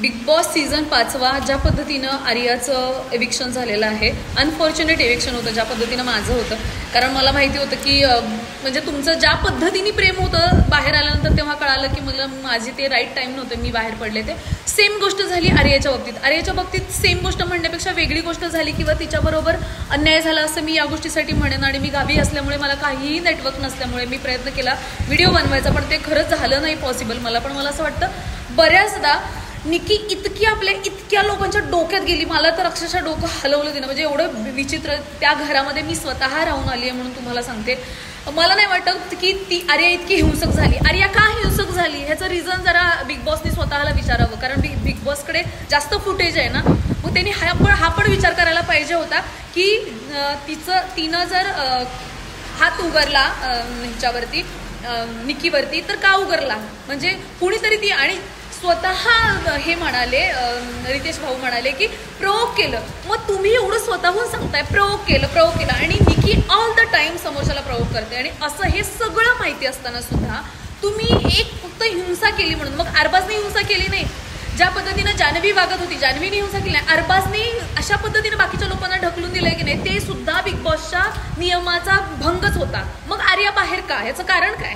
Big boss season 5 ज्या पद्धतीनं आर्याचं eviction झालेलं आहे, अनफॉर्च्युनेट एविक्शन होतं ज्या पद्धतीनं माझं होतं. कारण मला माहिती होतं की म्हणजे तुमचं ज्या पद्धतीने प्रेम होतं बाहेर आल्यानंतर तेव्हा कळालं की मला माझी ते राईट टाईम नव्हतं, मी बाहेर पडले. ते सेम गोष्ट झाली आर्याच्या बाबतीत. आर्याच्या बाबतीत सेम गोष्ट म्हणण्यापेक्षा वेगळी गोष्ट झाली किंवा तिच्याबरोबर अन्याय झाला असं मी या गोष्टीसाठी म्हणेन. आणि मी गावी असल्यामुळे मला काहीही नेटवर्क नसल्यामुळे मी प्रयत्न केला व्हिडिओ बनवायचा, पण ते खरंच झालं नाही पॉसिबल मला. पण मला असं वाटतं बऱ्याचदा निकी इतक्या लोकांच्या डोक्यात गेली, मला तर अक्षरशः डोकं हलवलं तिनं. म्हणजे एवढं विचित्र. त्या घरामध्ये मी स्वतः राहून आली आहे म्हणून तुम्हाला सांगते. मला नाही वाटत की ती आर्या इतकी हिंसक झाली. आर्या का हिंसक झाली ह्याचं रिझन जरा बिग बॉसनी स्वतःला विचारावं. कारण बिग बॉसकडे जास्त फुटेज आहे ना, मग त्यांनी हा पण विचार करायला पाहिजे होता की तिनं जर हात उगारला ह्याच्यावरती निकीवरती तर का उगारला. म्हणजे कुणीतरी ती आणि स्वतः हे म्हणाले, रितेश भाऊ म्हणाले की प्रोवोक केलं. मग तुम्ही एवढं स्वतःहून सांगताय प्रोवोक केलं आणि निकी ऑल द टाइम समोरच्याला प्रोवोक करते. आणि असं हे सगळं माहिती असताना सुद्धा तुम्ही एक फक्त हिंसा केली म्हणून. मग अरबाजने हिंसा केली नाही. ज्या पद्धतीनं जान्हवी वागत होती, जान्हवीने हिंसा केली नाही. अरबाजने अशा पद्धतीने बाकीच्या लोकांना ढकलून दिलंय की नाही, ते सुद्धा बिग बॉसच्या नियमाचा भंगच होता. मग आर्या बाहेर का, ह्याचं कारण काय.